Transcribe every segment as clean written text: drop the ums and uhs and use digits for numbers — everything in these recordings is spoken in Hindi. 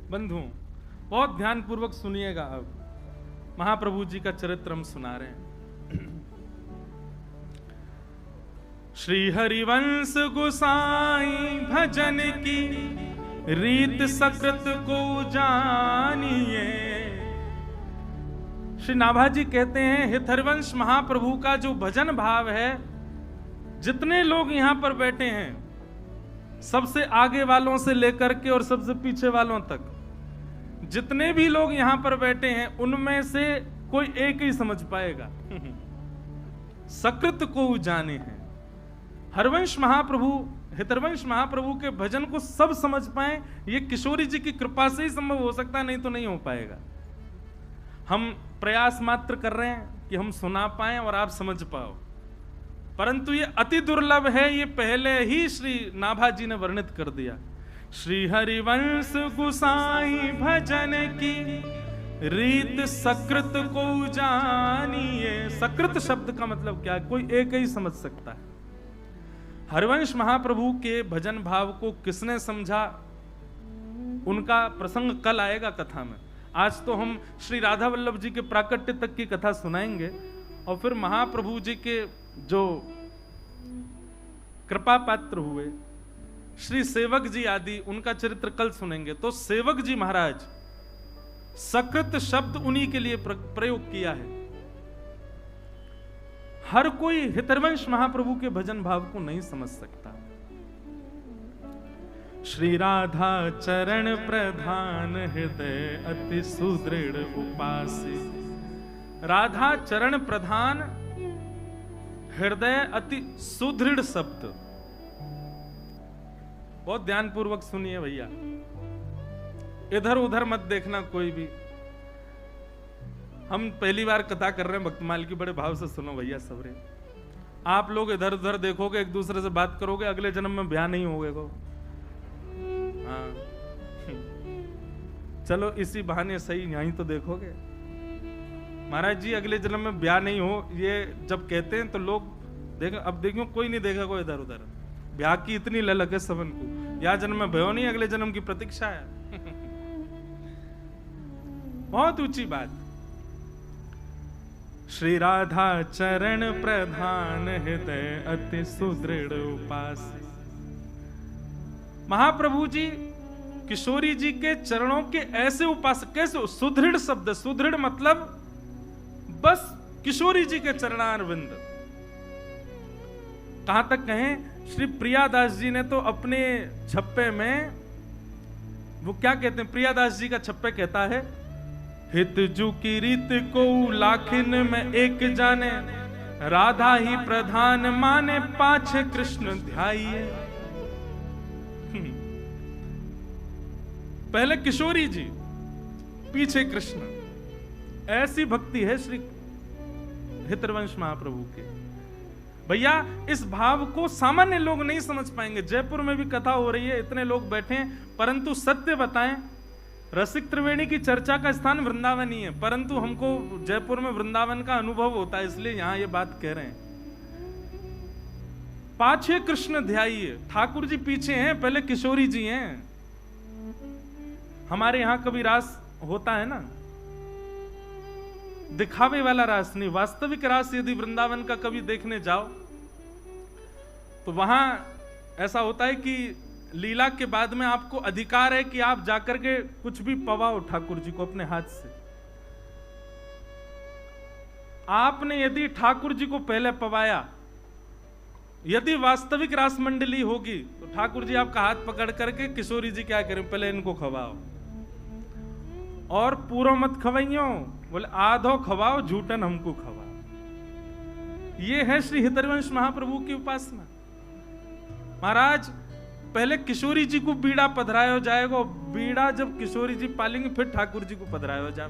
बंधुओं, बहुत ध्यान पूर्वक सुनिएगा। अब महाप्रभु जी का चरित्र हम सुना रहे हैं। श्री हरिवंश गोसाई भजन की रीत सकृत को जानिए। श्री नाभाजी कहते हैं, हित हरिवंश महाप्रभु का जो भजन भाव है, जितने लोग यहां पर बैठे हैं, सबसे आगे वालों से लेकर के और सबसे पीछे वालों तक, जितने भी लोग यहां पर बैठे हैं, उनमें से कोई एक ही समझ पाएगा। सकृत को जाने हैं। हरवंश महाप्रभु, हितरवंश महाप्रभु के भजन को सब समझ पाए, ये किशोरी जी की कृपा से ही संभव हो सकता है, नहीं तो नहीं हो पाएगा। हम प्रयास मात्र कर रहे हैं कि हम सुना पाए और आप समझ पाओ, परंतु ये अति दुर्लभ है। ये पहले ही श्री नाभाजी ने वर्णित कर दिया। श्री हरिवंश गोसाई भजन की रीत सकृत को जानिए। सकृत शब्द का मतलब क्या है? कोई एक ही समझ सकता है। हरिवंश महाप्रभु के भजन भाव को किसने समझा, उनका प्रसंग कल आएगा कथा में। आज तो हम श्री राधा वल्लभ जी के प्राकट्य तक की कथा सुनाएंगे और फिर महाप्रभु जी के जो कृपा पात्र हुए श्री सेवक जी आदि, उनका चरित्र कल सुनेंगे। तो सेवक जी महाराज, सकृत शब्द उन्हीं के लिए प्रयोग किया है। हर कोई हितरवंश महाप्रभु के भजन भाव को नहीं समझ सकता। श्री राधा चरण प्रधान हृदय अति सुदृढ़ उपासी। राधा चरण प्रधान हृदय अति सुदृढ़ शब्द, बहुत ध्यान पूर्वक सुनिए भैया, इधर उधर मत देखना कोई भी। हम पहली बार कथा कर रहे हैं भक्तमाल की, बड़े भाव से सुनो भैया सबरे। आप लोग इधर उधर देखोगे, एक दूसरे से बात करोगे, अगले जन्म में ब्याह नहीं होगा। हाँ चलो इसी बहाने सही यहीं तो देखोगे। महाराज जी अगले जन्म में ब्याह नहीं हो, ये जब कहते हैं तो लोग देखो, अब देखो कोई नहीं देखा कोई इधर उधर। ब्याह की इतनी ललक है सबन को, या जन्म में भयो नहीं, अगले जन्म की प्रतीक्षा है। बहुत ऊंची बात। श्री राधा चरण प्रधान हृदय अति सुदृढ़ उपास। महाप्रभु जी किशोरी जी के चरणों के ऐसे उपासक। कैसे? सुदृढ़ शब्द, सुदृढ़ मतलब बस किशोरी जी के चरणारविंद। कहां तक कहें, श्री प्रियादास जी ने तो अपने छप्पे में, वो क्या कहते हैं, प्रियादास जी का छप्पे कहता है, हित जू की रीत को लाखिन में एक जाने, राधा ही प्रधान माने पाछे कृष्ण ध्याइए। पहले किशोरी जी, पीछे कृष्ण। ऐसी भक्ति है श्री हितरवंश महाप्रभु के। भैया इस भाव को सामान्य लोग नहीं समझ पाएंगे। जयपुर में भी कथा हो रही है, इतने लोग बैठे हैं, परंतु सत्य बताएं, रसिक त्रिवेणी की चर्चा का स्थान वृंदावन ही है, परंतु हमको जयपुर में वृंदावन का अनुभव होता है, इसलिए यहां ये बात कह रहे हैं। पाछे कृष्ण ध्याइए। ठाकुर जी पीछे हैं, पहले किशोरी जी हैं। हमारे यहां कभी रास होता है ना, दिखावे वाला रास नहीं, वास्तविक रास यदि वृंदावन का कभी देखने जाओ तो वहां ऐसा होता है कि लीला के बाद में आपको अधिकार है कि आप जाकर के कुछ भी पवाओ ठाकुर जी को अपने हाथ से। आपने यदि ठाकुर जी को पहले पवाया, यदि वास्तविक रास मंडली होगी तो ठाकुर जी आपका हाथ पकड़ करके, किशोरी जी क्या करें, पहले इनको खवाओ, और पूरा मत खवाइयो, बोले आधो खवाओ, झूठन हमको खवाओ। ये है श्री हितरवंश महाप्रभु की उपासना। महाराज पहले किशोरी जी को बीड़ा पधरायो जाएगा, बीड़ा जब किशोरी जी पालेंगे फिर ठाकुर जी को पधरायो जाए।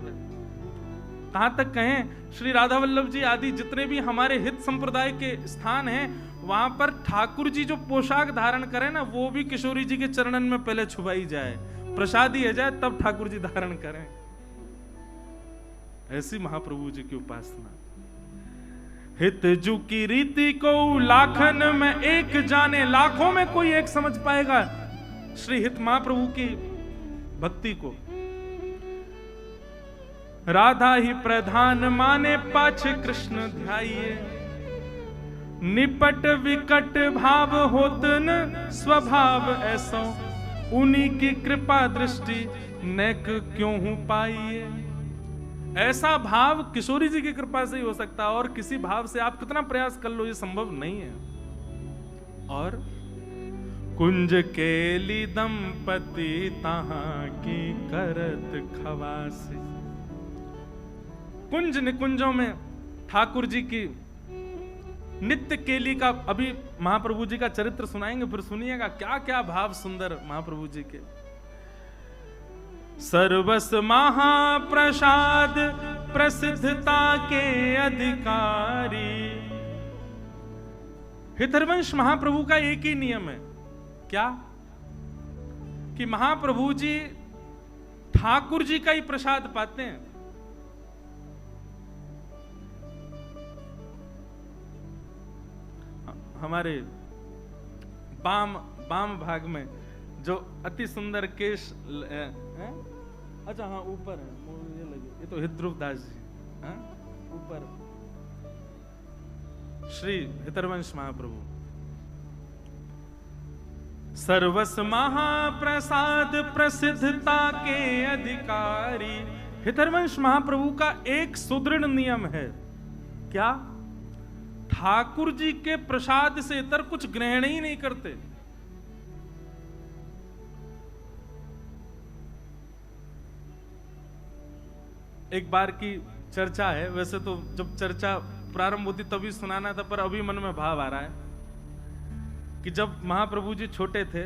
कहां तक कहें, श्री राधा वल्लभ जी आदि जितने भी हमारे हित संप्रदाय के स्थान हैं, वहां पर ठाकुर जी जो पोशाक धारण करें ना, वो भी किशोरी जी के चरणन में पहले छुपाई जाए, प्रसादी है जाए, तब ठाकुर जी धारण करें। ऐसी महाप्रभु जी की उपासना। हित जू की रीति को लाखन में एक जाने। लाखों में कोई एक समझ पाएगा श्री हित महाप्रभु की भक्ति को। राधा ही प्रधान माने पाछे कृष्ण ध्याइए, निपट विकट भाव होत न स्वभाव ऐसो, उन्हीं की कृपा दृष्टि नेक क्यों हूं पाइए। ऐसा भाव किशोरी जी की कृपा से ही हो सकता है, और किसी भाव से आप कितना प्रयास कर लो ये संभव नहीं है। और कुंज केली दंपति तहां की करत खवासी। कुंज निकुंजों में ठाकुर जी की नित्य केली का, अभी महाप्रभु जी का चरित्र सुनाएंगे, फिर सुनिएगा क्या क्या भाव सुंदर महाप्रभु जी के। सर्वस महाप्रसाद प्रसिद्धता के अधिकारी। हितरवंश महाप्रभु का एक ही नियम है, क्या कि महाप्रभु जी ठाकुर जी का ही प्रसाद पाते हैं। हमारे बाम भाग में जो अति सुंदर केश अच्छा हाँ ऊपर है, ये लगे, ये तो हितरूप दास जी, हाँ ऊपर श्री हितरवंश महाप्रभु। सर्वस महाप्रसाद प्रसिद्धता के अधिकारी। हितरवंश महाप्रभु का एक सुदृढ़ नियम है, क्या? ठाकुर जी के प्रसाद से इतर कुछ ग्रहण ही नहीं करते। एक बार की चर्चा है, वैसे तो जब चर्चा प्रारंभ होती तभी सुनाना था, पर अभी मन में भाव आ रहा है कि जब महाप्रभु जी छोटे थे,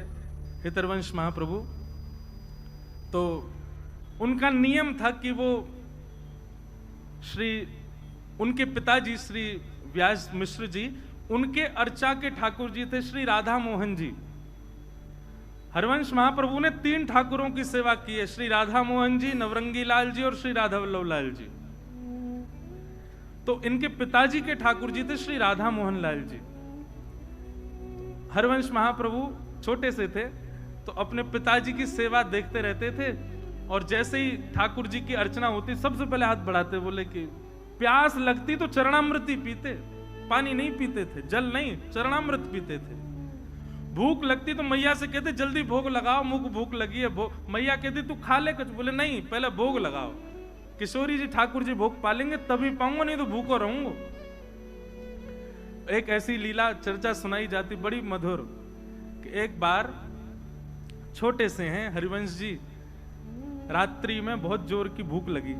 हितरवंश महाप्रभु, तो उनका नियम था कि वो उनके पिताजी श्री व्यास मिश्र जी, उनके अर्चा के ठाकुर जी थे श्री राधा मोहन जी। हरवंश महाप्रभु ने 3 ठाकुरों की सेवा की है, श्री राधा मोहन जी, नवरंगी लाल जी और श्री राधा वल्लभ लाल जी। तो इनके पिताजी के ठाकुर जी थे श्री राधा मोहन लाल जी। हरवंश महाप्रभु छोटे से थे तो अपने पिताजी की सेवा देखते रहते थे, और जैसे ही ठाकुर जी की अर्चना होती सबसे पहले हाथ बढ़ाते, बोले कि प्यास लगती तो चरणामृत ही पीते, पानी नहीं पीते थे, जल नहीं, चरणामृत पीते थे। भूख लगती तो मैया से कहते जल्दी भोग लगाओ, मुझको भूख लगी है। मैया कहती तू खा ले कुछ, बोले नहीं पहले भोग लगाओ। किशोरी जी ठाकुर जी भोग पालेंगे तभी पाऊंगा, नहीं तो भूखो रहूंगा। एक ऐसी लीला चर्चा सुनाई जाती बड़ी मधुर कि एक बार छोटे से हैं हरिवंश जी, रात्रि में बहुत जोर की भूख लगी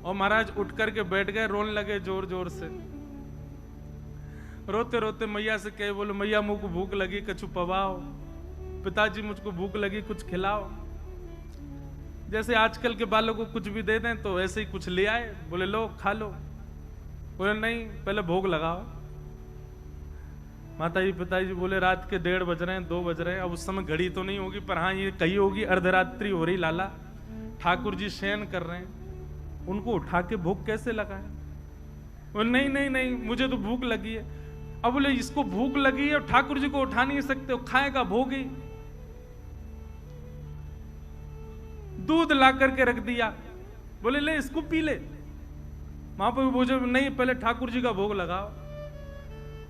और महाराज उठ करके बैठ गए, रोने लगे जोर जोर से। रोते रोते मैया से कहे, बोले मैया मुझको भूख लगी, कछु पवाओ। पिताजी मुझको भूख लगी, कुछ खिलाओ। जैसे आजकल के बालों को कुछ भी दे दें तो ऐसे ही कुछ ले आए, बोले लो खा लो। बोले नहीं पहले भोग लगाओ। माताजी पिताजी बोले रात के 1:30 बज रहे हैं, 2 बज रहे हैं। अब उस समय घड़ी तो नहीं होगी, पर हाँ ये कही होगी अर्धरात्रि हो रही लाला, ठाकुर जी शयन कर रहे हैं, उनको उठा के भोग कैसे लगाए? बोले नहीं नहीं नहीं मुझे तो भूख लगी है। अब बोले इसको भूख लगी है और ठाकुर जी को उठा नहीं सकते हो, खाएगा भोग ही। दूध ला करके रख दिया, बोले ले इसको पी ले। महाप्रभु बोले नहीं पहले ठाकुर जी का भोग लगाओ।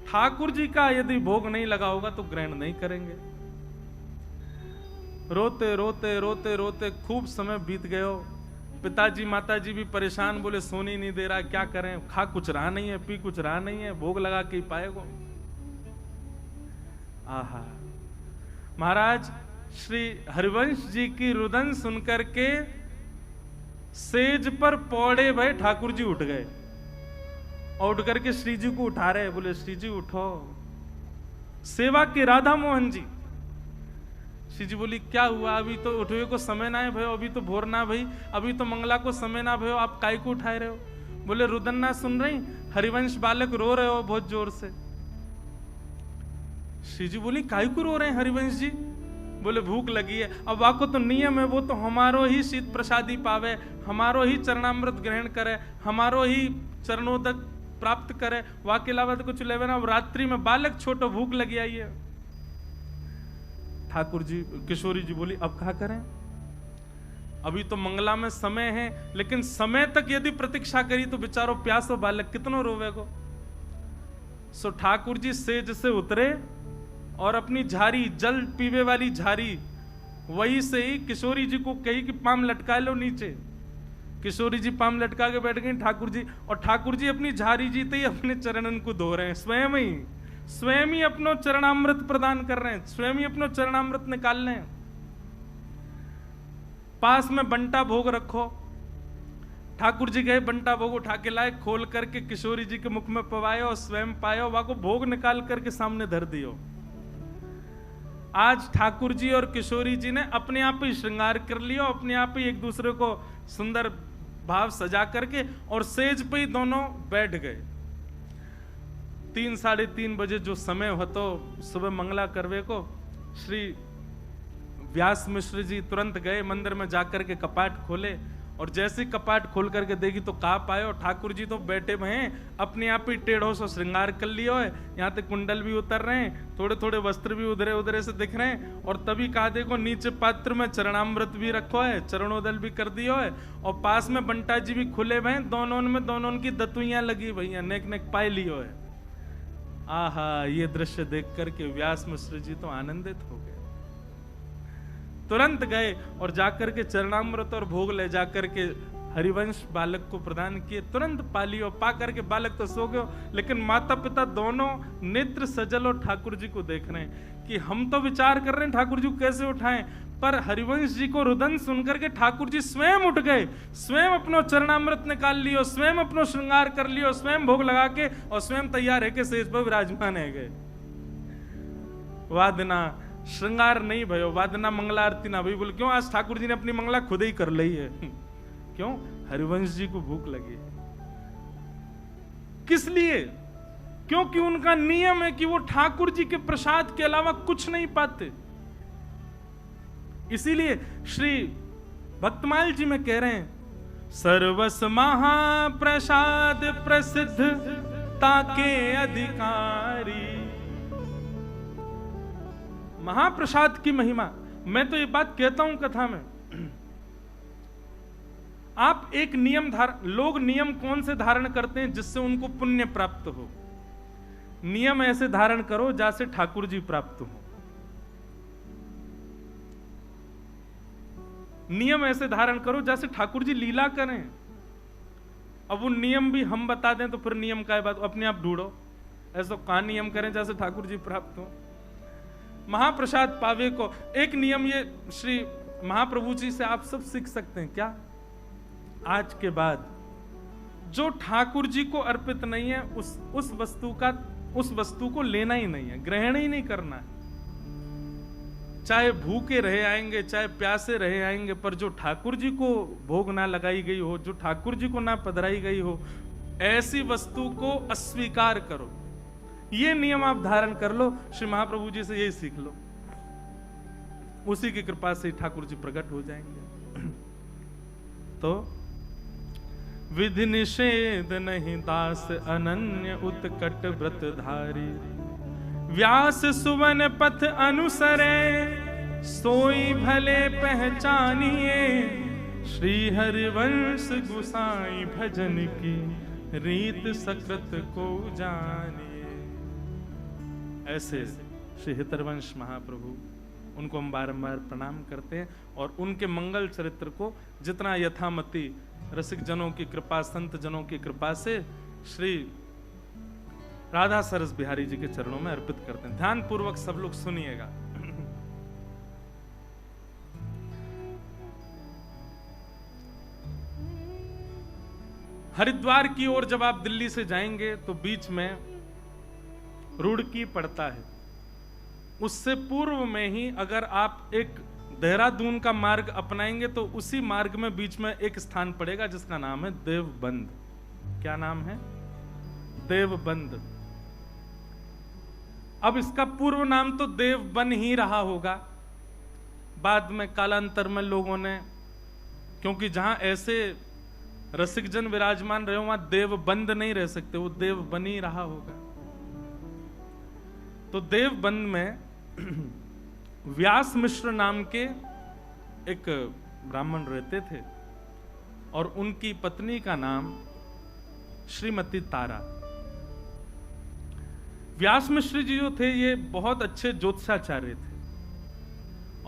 ठाकुर जी का यदि भोग नहीं लगा होगा तो ग्रहण नहीं करेंगे। रोते रोते रोते रोते खूब समय बीत गयो। पिताजी माताजी भी परेशान, बोले सोने नहीं दे रहा, क्या करें, खा कुछ रहा नहीं है, पी कुछ रहा नहीं है, भोग लगा के ही पाएगो। आहा, महाराज श्री हरिवंश जी की रुदन सुनकर के सेज पर पौड़े भय ठाकुर जी उठ गए और उठ करके श्री जी को उठा रहे, बोले श्री जी उठो। सेवा के राधा मोहन जी। श्री जी बोली क्या हुआ, अभी तो उठवे को समय ना है भयो, अभी तो भोर ना भई, अभी तो मंगला को समय ना भयो, आप काय को उठाए रहे हो? बोले रुदन ना सुन रही, हरिवंश बालक रो रहे हो बहुत जोर से। श्री जी बोली काय को रो रहे हैं हरिवंश जी? बोले भूख लगी है। अब वाको तो नियम है, वो तो हमारो ही शीत प्रसादी पावे, हमारो ही चरणामृत ग्रहण करे, हमारो ही चरणोदक प्राप्त करे, वाके अलावा तो कुछ लेवे ना। रात्रि में बालक छोटो भूख लगी आई है। ठाकुर जी किशोरी जी बोली अब क्या करें? अभी तो मंगला में समय है, लेकिन समय तक यदि प्रतीक्षा करी तो बेचारो प्यासो बालक कितनो रोवेगो। सो ठाकुर जी सेज से उतरे और अपनी झारी, जल पीवे वाली झारी, वही से ही किशोरी जी को कही कि पाम लटका लो नीचे। किशोरी जी पाम लटका के बैठ गई ठाकुर जी, और ठाकुर जी अपनी झारी जीते ही अपने चरणन को धो रहे हैं, स्वयं ही अपनो चरणामृत प्रदान कर रहे हैं, स्वयं ही अपनो चरणामृत निकाल रहे हैं। पास में बंटा भोग रखो, ठाकुर जी गए बंटा भोग उठा के लाए, खोल करके किशोरी जी के मुख में पवायो और स्वयं पायो, वहां को भोग निकाल करके सामने धर दियो। आज ठाकुर जी और किशोरी जी ने अपने आप ही श्रृंगार कर लिया, अपने आप ही एक दूसरे को सुंदर भाव सजा करके और सेज पे ही दोनों बैठ गए। 3 साढ़े 3 बजे जो समय हो तो सुबह मंगला करवे को श्री व्यास मिश्र जी तुरंत गए मंदिर में जाकर के कपाट खोले, और जैसे कपाट खोल करके देखी तो कहा पाए ठाकुर जी तो बैठे हुए हैं, अपने आप ही टेढ़ों से श्रृंगार कर लिया है, यहाँ तक कुंडल भी उतर रहे हैं, थोड़े थोड़े वस्त्र भी उधरे उधरे से दिख रहे हैं, और तभी कहा देखो नीचे पात्र में चरणामृत भी रखो है, चरणोदल भी कर दियो है, और पास में बंटा जी भी खुले हुए हैं, दोनों की दतुइयां लगी भैया, नेक नेक पाए लियो है। आहा, ये दृश्य देख करके व्यास मिश्र जी तो आनंदित हो गए, तुरंत गए और जाकर के चरणामृत और भोग ले जाकर के हरिवंश बालक को प्रदान किए, तुरंत पा लियो। पा करके बालक तो सो गयो, लेकिन माता पिता दोनों नेत्र सजल और ठाकुर जी को देख रहे हैं कि हम तो विचार कर रहे हैं ठाकुर जी को कैसे उठाएं, पर हरिवंश जी को रुदन सुनकर के ठाकुर जी स्वयं उठ गए, स्वयं अपनो चरणामृत निकाल लियो, स्वयं अपनो श्रृंगार कर लियो, स्वयं भोग लगा के और स्वयं तैयार है के सेज पर विराजमान है गए। वादना श्रृंगार नहीं भयो, वादना मंगला आरती ना भई, बोले क्यों? आज ठाकुर जी ने अपनी मंगला खुद ही कर ली है। क्यों? हरिवंश जी को भूख लगी। किस लिए? क्योंकि उनका नियम है कि वो ठाकुर जी के प्रसाद के अलावा कुछ नहीं पाते। इसीलिए श्री भक्तमाल जी में कह रहे हैं, सर्वस महाप्रसाद प्रसिद्ध ताके अधिकारी। महाप्रसाद की महिमा, मैं तो ये बात कहता हूं कथा में, आप एक नियम लोग नियम कौन से धारण करते हैं जिससे उनको पुण्य प्राप्त हो? नियम ऐसे धारण करो जैसे ठाकुर जी प्राप्त हो। नियम ऐसे धारण करो जैसे ठाकुर जी लीला करें। अब वो नियम भी हम बता दें तो फिर नियम का बात, अपने आप ढूंढो, ऐसा कहां नियम करें जैसे ठाकुर जी प्राप्त हो। महाप्रसाद पावे को एक नियम ये श्री महाप्रभु जी से आप सब सीख सकते हैं। क्या? आज के बाद जो ठाकुर जी को अर्पित नहीं है उस वस्तु को लेना ही नहीं है, ग्रहण ही नहीं करना है। चाहे भूखे रहे आएंगे, चाहे प्यासे रहे आएंगे, पर जो ठाकुर जी को भोग ना लगाई गई हो, जो ठाकुर जी को ना पधराई गई हो, ऐसी वस्तु को अस्वीकार करो। ये नियम आप धारण कर लो, श्री महाप्रभु जी से यही सीख लो, उसी की कृपा से ठाकुर जी प्रकट हो जाएंगे। तो विधि निषेध नहीं दास अनन्य उत्कट व्रतधारी, व्यास सुवन पथ अनुसरे सोई भले पहचानिए, श्री हरिवंश गुसाई भजन की रीत सकृत को जानिए। ऐसे श्री हितरवंश महाप्रभु, उनको हम बारंबार प्रणाम करते हैं, और उनके मंगल चरित्र को जितना यथामति रसिक जनों की कृपा, संत जनों की कृपा से श्री राधा सरस बिहारी जी के चरणों में अर्पित करते हैं। ध्यान पूर्वक सब लोग सुनिएगा। हरिद्वार की ओर जब आप दिल्ली से जाएंगे तो बीच में रुड़की पड़ता है, उससे पूर्व में ही अगर आप एक देहरादून का मार्ग अपनाएंगे तो उसी मार्ग में बीच में एक स्थान पड़ेगा जिसका नाम है देवबंद। क्या नाम है? देवबंद। अब इसका पूर्व नाम तो देवबन ही रहा होगा, बाद में कालांतर में लोगों ने, क्योंकि जहां ऐसे रसिक जन विराजमान रहे वहां देवबंद नहीं रह सकते, वो देवबन ही रहा होगा। तो देवबंद में व्यास मिश्र नाम के एक ब्राह्मण रहते थे और उनकी पत्नी का नाम श्रीमती तारा। व्यास मिश्र जी जो थे ये बहुत अच्छे ज्योतिषाचार्य थे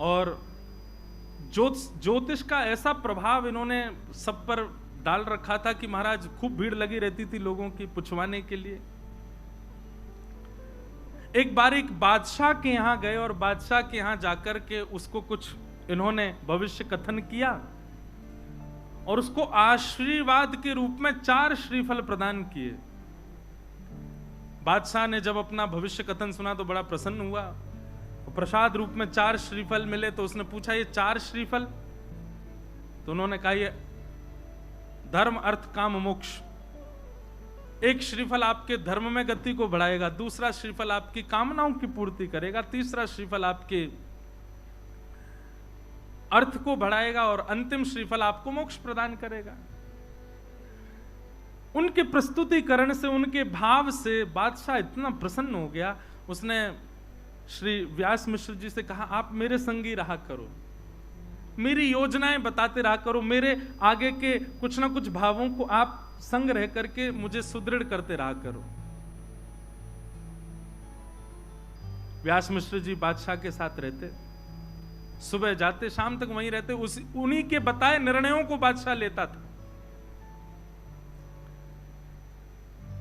और ज्योतिष का ऐसा प्रभाव इन्होंने सब पर डाल रखा था कि महाराज खूब भीड़ लगी रहती थी लोगों की पुछवाने के लिए। एक बार एक बादशाह के यहां गए और बादशाह के यहां जाकर के उसको कुछ इन्होंने भविष्य कथन किया और उसको आशीर्वाद के रूप में 4 श्रीफल प्रदान किए। बादशाह ने जब अपना भविष्य कथन सुना तो बड़ा प्रसन्न हुआ। प्रसाद रूप में 4 श्रीफल मिले तो उसने पूछा ये 4 श्रीफल? तो उन्होंने कहा ये धर्म अर्थ काम मोक्ष। एक श्रीफल आपके धर्म में गति को बढ़ाएगा, दूसरा श्रीफल आपकी कामनाओं की पूर्ति करेगा, तीसरा श्रीफल आपके अर्थ को बढ़ाएगा और अंतिम श्रीफल आपको मोक्ष प्रदान करेगा। उनके प्रस्तुतिकरण से, उनके भाव से बादशाह इतना प्रसन्न हो गया, उसने श्री व्यास मिश्र जी से कहा आप मेरे संगी रहा करो, मेरी योजनाएं बताते रहा करो, मेरे आगे के कुछ ना कुछ भावों को आप संग रह करके मुझे सुदृढ़ करते रहा करो। व्यास मिश्र जी बादशाह के साथ रहते, सुबह जाते शाम तक वहीं रहते, उन्हीं के बताए निर्णयों को बादशाह लेता था।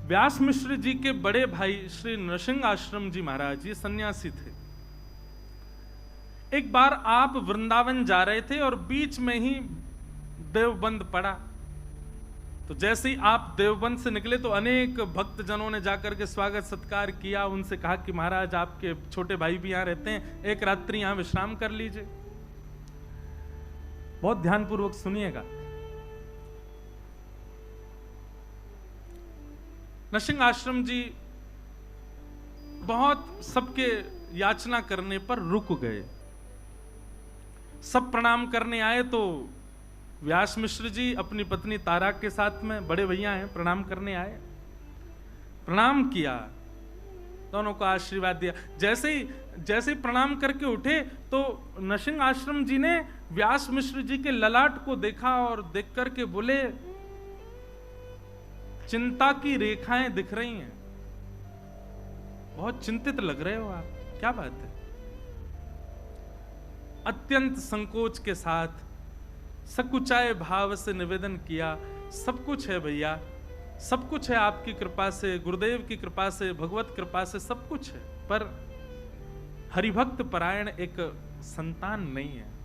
व्यास मिश्र जी के बड़े भाई श्री नृसिंह आश्रम जी महाराज ये सन्यासी थे। एक बार आप वृंदावन जा रहे थे और बीच में ही देवबंद पड़ा, तो जैसे ही आप देवबंद से निकले तो अनेक भक्तजनों ने जाकर के स्वागत सत्कार किया, उनसे कहा कि महाराज आपके छोटे भाई भी यहां रहते हैं, एक रात्रि यहां विश्राम कर लीजिए। बहुत ध्यानपूर्वक सुनिएगा। नृसिंह आश्रम जी बहुत सबके याचना करने पर रुक गए। सब प्रणाम करने आए तो व्यास मिश्र जी अपनी पत्नी तारा के साथ में, बड़े भैया हैं, प्रणाम करने आए, प्रणाम किया, दोनों को आशीर्वाद दिया। जैसे ही प्रणाम करके उठे तो नृसिंह आश्रम जी ने व्यास मिश्र जी के ललाट को देखा और देख करके बोले चिंता की रेखाएं दिख रही हैं, बहुत चिंतित लग रहे हो आप, क्या बात है? अत्यंत संकोच के साथ सकुचाए भाव से निवेदन किया, सब कुछ है भैया, सब कुछ है आपकी कृपा से, गुरुदेव की कृपा से, भगवत कृपा से सब कुछ है, पर हरिभक्त परायण एक संतान नहीं है।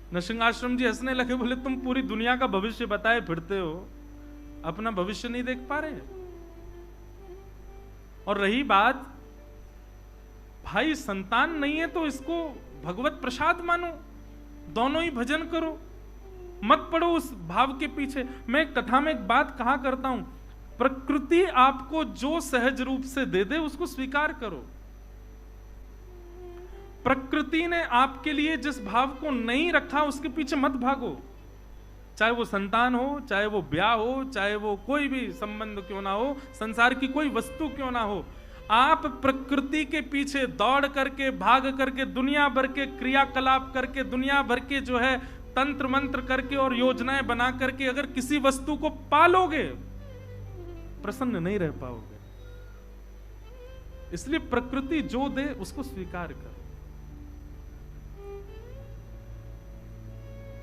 नृसिंह आश्रम जी हंसने लगे, बोले तुम पूरी दुनिया का भविष्य बताए फिरते हो, अपना भविष्य नहीं देख पा रहे। और रही बात भाई संतान नहीं है तो इसको भगवत प्रसाद मानो, दोनों ही भजन करो, मत पड़ो उस भाव के पीछे। मैं कथा में एक बात कहा करता हूं, प्रकृति आपको जो सहज रूप से दे दे उसको स्वीकार करो। प्रकृति ने आपके लिए जिस भाव को नहीं रखा उसके पीछे मत भागो, चाहे वो संतान हो, चाहे वो ब्याह हो, चाहे वो कोई भी संबंध क्यों ना हो, संसार की कोई वस्तु क्यों ना हो। आप प्रकृति के पीछे दौड़ करके, भाग करके, दुनिया भर के क्रियाकलाप करके, दुनिया भर के जो है तंत्र मंत्र करके और योजनाएं बना करके अगर किसी वस्तु को पालोगे, प्रसन्न नहीं रह पाओगे। इसलिए प्रकृति जो दे उसको स्वीकार करो।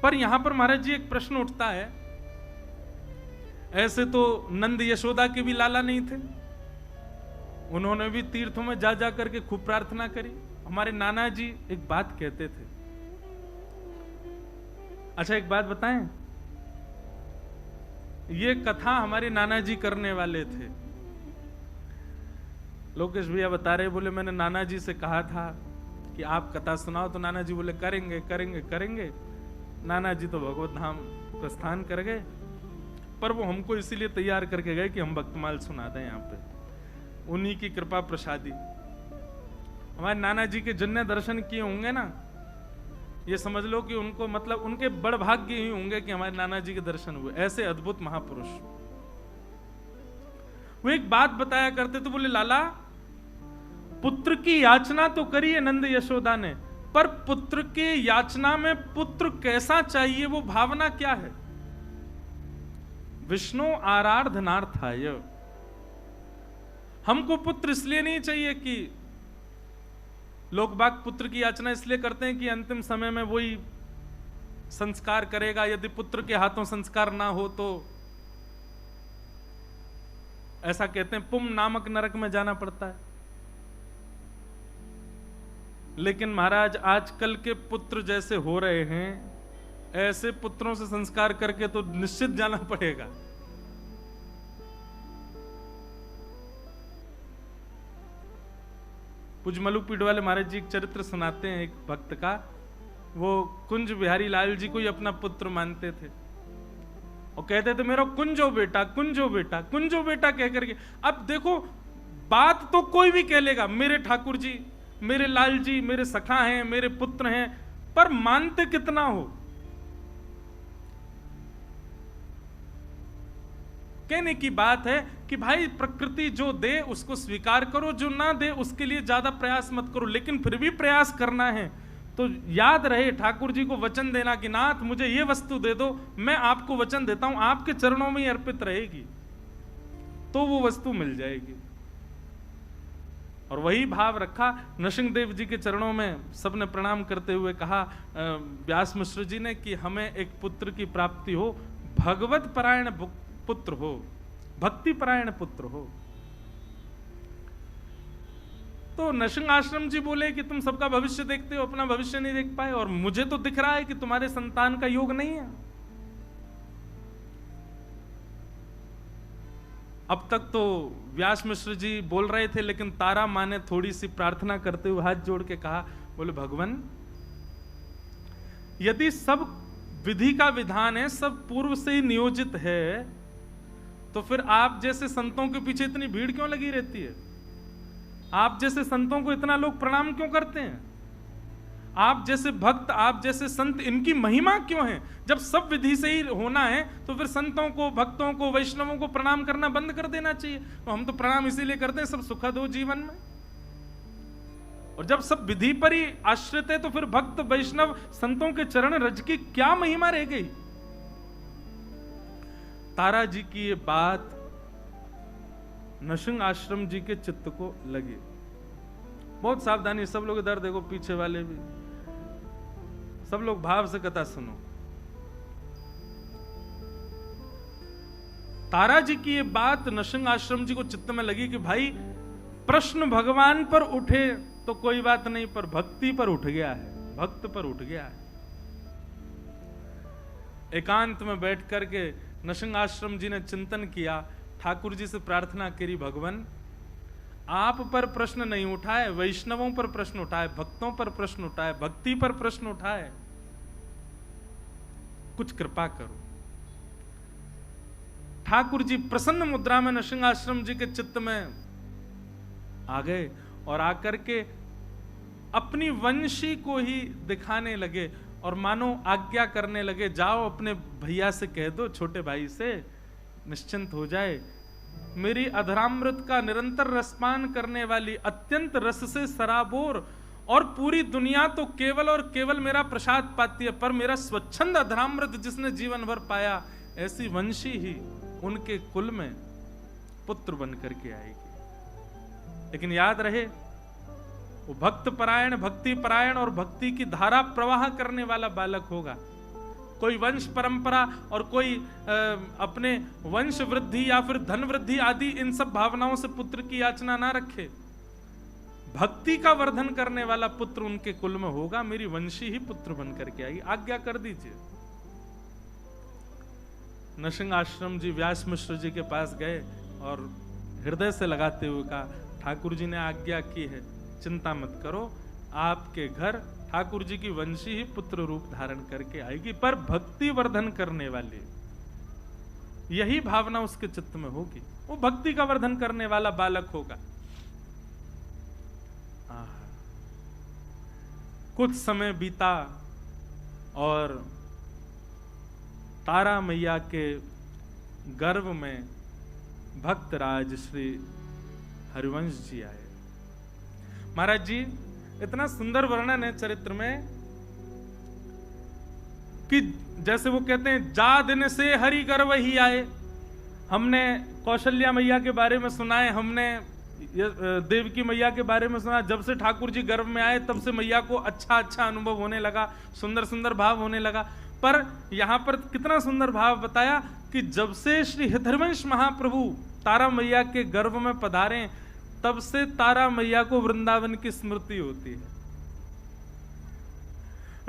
पर यहां पर महाराज जी एक प्रश्न उठता है, ऐसे तो नंद यशोदा के भी लाला नहीं थे, उन्होंने भी तीर्थों में जा जा करके खूब प्रार्थना करी। हमारे नाना जी एक बात कहते थे, अच्छा एक बात बताएं, ये कथा हमारे नाना जी करने वाले थे। लोकेश भैया बता रहे, बोले मैंने नाना जी से कहा था कि आप कथा सुनाओ, तो नाना जी बोले करेंगे करेंगे करेंगे। नाना जी तो भगवत धाम प्रस्थान कर गए, पर वो हमको इसीलिए तैयार करके गए कि हम भक्तमाल सुना दें यहाँ पे, उन्हीं की कृपा प्रसादी। हमारे नाना जी के जिनने दर्शन किए होंगे ना, ये समझ लो कि उनको मतलब उनके बड़ भाग्य ही होंगे कि हमारे नाना जी के दर्शन हुए। ऐसे अद्भुत महापुरुष। वो एक बात बताया करते तो बोले लाला, पुत्र की याचना तो करी है नंद यशोदा ने, पर पुत्र के याचना में पुत्र कैसा चाहिए, वो भावना क्या है? विष्णु आराधनार्थाय। हमको पुत्र इसलिए नहीं चाहिए कि लोग बाग पुत्र की याचना इसलिए करते हैं कि अंतिम समय में वही संस्कार करेगा, यदि पुत्र के हाथों संस्कार ना हो तो ऐसा कहते हैं पुम नामक नरक में जाना पड़ता है। लेकिन महाराज आजकल के पुत्र जैसे हो रहे हैं, ऐसे पुत्रों से संस्कार करके तो निश्चित जाना पड़ेगा। पूज्य मलुकपीठ वाले महाराज जी एक चरित्र सुनाते हैं एक भक्त का। वो कुंज बिहारी लाल जी को ही अपना पुत्र मानते थे और कहते थे मेरा कुंजो बेटा, कुंजो बेटा, कुंजो बेटा कह करके। अब देखो बात तो कोई भी कह लेगा, मेरे ठाकुर जी, मेरे लाल जी, मेरे सखा हैं, मेरे पुत्र हैं, पर मानते कितना हो? कहने की बात है कि भाई प्रकृति जो दे उसको स्वीकार करो, जो ना दे उसके लिए ज्यादा प्रयास मत करो, लेकिन फिर भी प्रयास करना है तो याद रहे ठाकुर जी को वचन देना कि नाथ मुझे ये वस्तु दे दो, मैं आपको वचन देता हूं आपके चरणों में ही अर्पित रहेगी, तो वो वस्तु मिल जाएगी। और वही भाव रखा। नरसिंहदेव जी के चरणों में सबने प्रणाम करते हुए कहा व्यास मिश्र जी ने कि हमें एक पुत्र की प्राप्ति हो, भगवत परायण पुत्र हो, भक्ति परायण पुत्र हो। तो नरसिंह आश्रम जी बोले कि तुम सबका भविष्य देखते हो, अपना भविष्य नहीं देख पाए, और मुझे तो दिख रहा है कि तुम्हारे संतान का योग नहीं है। अब तक तो व्यास मिश्र जी बोल रहे थे, लेकिन तारा माँ ने थोड़ी सी प्रार्थना करते हुए हाथ जोड़ के कहा, बोले भगवान यदि सब विधि का विधान है, सब पूर्व से ही नियोजित है, तो फिर आप जैसे संतों के पीछे इतनी भीड़ क्यों लगी रहती है? आप जैसे संतों को इतना लोग प्रणाम क्यों करते हैं? आप जैसे भक्त, आप जैसे संत, इनकी महिमा क्यों है? जब सब विधि से ही होना है तो फिर संतों को, भक्तों को, वैष्णवों को प्रणाम करना बंद कर देना चाहिए। तो हम तो प्रणाम इसीलिए करते हैं सब सुखद हो जीवन में। और जब सब विधि पर ही आश्रित है तो फिर भक्त, वैष्णव, संतों के चरण रज की क्या महिमा रह गई? तारा जी की ये बात नरसिंह आश्रम जी के चित्त को लगी। बहुत सावधानी, सब लोग इधर देखो, पीछे वाले भी, सब लोग भाव से कथा सुनो। तारा जी की ये बात नरसिंह आश्रम जी को चित्त में लगी कि भाई प्रश्न भगवान पर उठे तो कोई बात नहीं, पर भक्ति पर उठ गया है, भक्त पर उठ गया है। एकांत में बैठ करके नरसिंह आश्रम जी ने चिंतन किया, ठाकुर जी से प्रार्थना करी, भगवान आप पर प्रश्न नहीं उठाए, वैष्णवों पर प्रश्न उठाए, भक्तों पर प्रश्न उठाए, भक्ति पर प्रश्न उठाए, कुछ कृपा करो। ठाकुर जी प्रसन्न मुद्रा में नरसिंह आश्रम जी के चित्त में आ गए और आकर के अपनी वंशी को ही दिखाने लगे और मानो आज्ञा करने लगे, जाओ अपने भैया से कह दो, छोटे भाई से, निश्चिंत हो जाए। मेरी अधरामृत का निरंतर रसपान करने वाली, अत्यंत रस से सराबोर और पूरी दुनिया तो केवल और केवल मेरा प्रसाद पाती है, पर मेरा स्वच्छंद अधरामृत जिसने जीवन भर पाया, ऐसी वंशी ही उनके कुल में पुत्र बन करके आएगी। लेकिन याद रहे वो भक्त परायण, भक्ति परायण और भक्ति की धारा प्रवाह करने वाला बालक होगा। कोई वंश परंपरा और कोई अपने वंश वृद्धि या फिर धन वृद्धि आदि इन सब भावनाओं से पुत्र की याचना ना रखे। भक्ति का वर्धन करने वाला पुत्र उनके कुल में होगा, मेरी वंशी ही पुत्र बन करके आएगी, आज्ञा कर दीजिए। नरसिंह आश्रम जी व्यास मिश्र जी के पास गए और हृदय से लगाते हुए कहा, ठाकुर जी ने आज्ञा की है, चिंता मत करो, आपके घर ठाकुर जी की वंशी ही पुत्र रूप धारण करके आएगी, पर भक्ति वर्धन करने वाली यही भावना उसके चित्त में होगी, वो भक्ति का वर्धन करने वाला बालक होगा। कुछ समय बीता और तारा मैया के गर्भ में भक्तराज श्री हरिवंश जी आए। महाराज जी इतना सुंदर वर्णन है चरित्र में कि जैसे वो कहते हैं, जा दिन से हरि गर्भ ही आए। हमने कौशल्या मैया के बारे में सुना है, हमने देवकी मैया के बारे में सुना। जब से ठाकुर जी गर्भ में आए तब से मैया को अच्छा अच्छा अनुभव होने लगा, सुंदर सुंदर भाव होने लगा। पर यहां पर कितना सुंदर भाव बताया कि जब से श्री हितरवंश महाप्रभु तारा मैया के गर्भ में पधारे, तब से तारा मैया को वृंदावन की स्मृति होती है।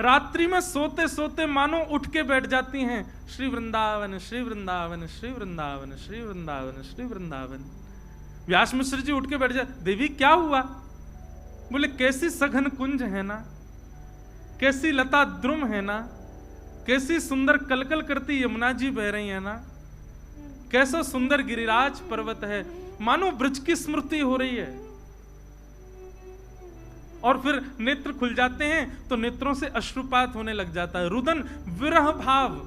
रात्रि में सोते सोते मानो उठ के बैठ जाती हैं, श्री वृंदावन श्री वृंदावन श्री वृंदावन श्री वृंदावन श्री वृंदावन। व्यास मिश्र जी उठ के बैठ जाते, देवी क्या हुआ? बोले कैसी सघन कुंज है ना, कैसी लता द्रुम है ना, कैसी सुंदर कलकल करती यमुना जी बह रही है ना, कैसा सुंदर गिरिराज पर्वत है, मानो ब्रज की स्मृति हो रही है। और फिर नेत्र खुल जाते हैं तो नेत्रों से अश्रुपात होने लग जाता है, रुदन विरह भाव।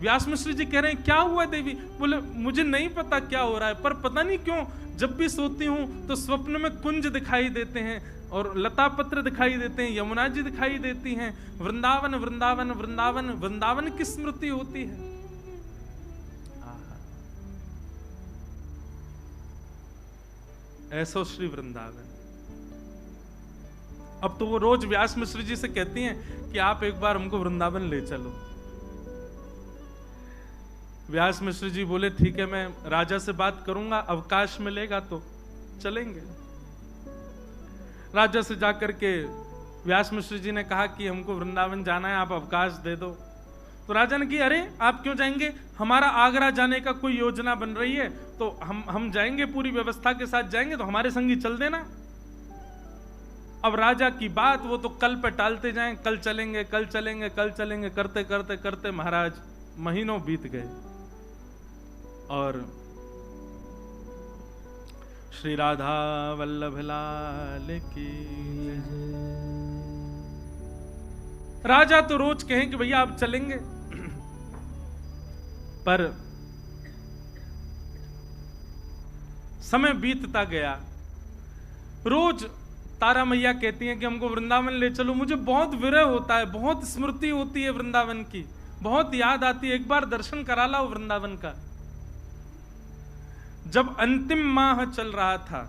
व्यास मिश्र जी कह रहे हैं क्या हुआ देवी? बोले मुझे नहीं पता क्या हो रहा है, पर पता नहीं क्यों जब भी सोती हूं तो स्वप्न में कुंज दिखाई देते हैं और लता पत्र दिखाई देते हैं, यमुना जी दिखाई देती हैं, वृंदावन वृंदावन वृंदावन वृंदावन की स्मृति होती है। ऐसो श्री वृंदावन। अब तो वो रोज व्यास मिश्र जी से कहती हैं कि आप एक बार हमको वृंदावन ले चलो। व्यास मिश्र जी बोले ठीक है, मैं राजा से बात करूंगा, अवकाश मिलेगा तो चलेंगे। राजा से जाकर के व्यास मिश्र जी ने कहा कि हमको वृंदावन जाना है, आप अवकाश दे दो। तो राजा ने कहा अरे आप क्यों जाएंगे, हमारा आगरा जाने का कोई योजना बन रही है, तो हम जाएंगे, पूरी व्यवस्था के साथ जाएंगे, तो हमारे संग ही चल देना। अब राजा की बात वो तो कल पे टालते जाएं, कल चलेंगे कल चलेंगे कल चलेंगे, करते करते करते महाराज महीनों बीत गए। और श्री राधा वल्लभ लाल की राजा तो रोज कहें कि भैया आप चलेंगे, पर समय बीतता गया। रोज तारा मैया कहती हैं कि हमको वृंदावन ले चलो, मुझे बहुत विरह होता है, बहुत स्मृति होती है वृंदावन की, बहुत याद आती है, एक बार दर्शन करा लाओ वृंदावन का। जब अंतिम माह चल रहा था,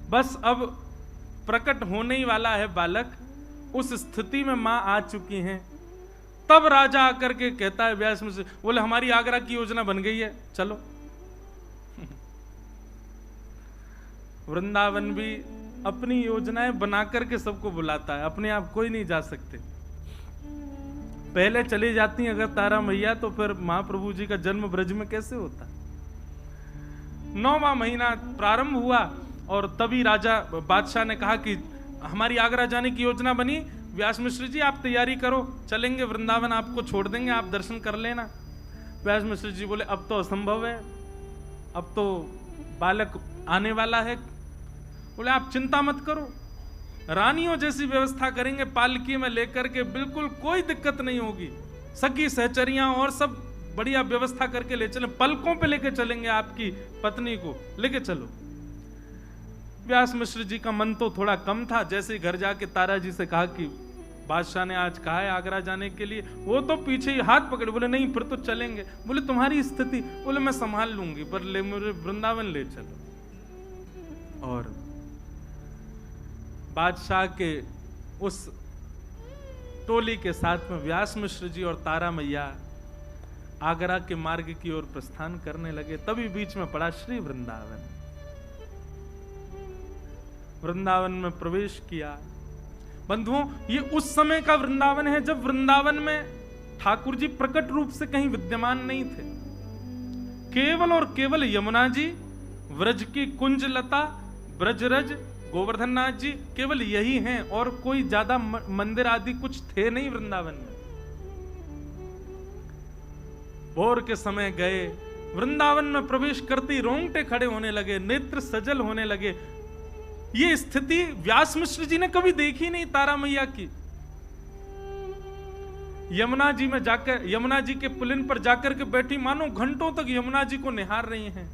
बस अब प्रकट होने ही वाला है बालक, उस स्थिति में मां आ चुकी हैं, तब राजा आकर के कहता है व्यास मुझसे, बोले हमारी आगरा की योजना बन गई है, चलो। वृंदावन भी अपनी योजनाएं बना करके सबको बुलाता है, अपने आप कोई नहीं जा सकते। पहले चली जाती अगर तारा मैया, तो फिर महाप्रभु जी का जन्म ब्रज में कैसे होता? 9वां महीना प्रारंभ हुआ और तभी राजा बादशाह ने कहा कि हमारी आगरा जाने की योजना बनी, व्यास मिश्र जी आप तैयारी करो, चलेंगे वृंदावन, आपको छोड़ देंगे, आप दर्शन कर लेना। व्यास मिश्र जी बोले अब तो असंभव है, अब तो बालक आने वाला है। बोले आप चिंता मत करो, रानियों जैसी व्यवस्था करेंगे, पालकी में लेकर के, बिल्कुल कोई दिक्कत नहीं होगी, सखी सहचरियां और सब बढ़िया व्यवस्था करके ले चलें, पलकों पे लेके चलेंगे, आपकी पत्नी को लेके चलो। व्यास मिश्र जी का मन तो थोड़ा कम था, जैसे घर जाके तारा जी से कहा कि बादशाह ने आज कहा है आगरा जाने के लिए, वो तो पीछे ही हाथ पकड़े, बोले नहीं फिर तो चलेंगे। बोले तुम्हारी स्थिति, बोले मैं संभाल लूंगी, पर ले मुझे वृंदावन ले चलो। और बादशाह के उस टोली के साथ में व्यास मिश्र जी और तारा मैया आगरा के मार्ग की ओर प्रस्थान करने लगे। तभी बीच में पड़ा श्री वृंदावन। वृंदावन में प्रवेश किया। बंधुओं, ये उस समय का वृंदावन है जब वृंदावन में ठाकुर जी प्रकट रूप से कहीं विद्यमान नहीं थे। केवल और केवल यमुना जी, व्रज की कुंज लता, ब्रजरज, गोवर्धन नाथ जी, केवल यही हैं, और कोई ज्यादा मंदिर आदि कुछ थे नहीं वृंदावन में। भोर के समय गए, वृंदावन में प्रवेश करते ही रोंगटे खड़े होने लगे, नेत्र सजल होने लगे। ये स्थिति व्यास मिश्र जी ने कभी देखी नहीं तारा मैया की। यमुना जी में जाकर, यमुना जी के पुलिन पर जाकर के बैठी, मानो घंटों तक यमुना जी को निहार रही हैं।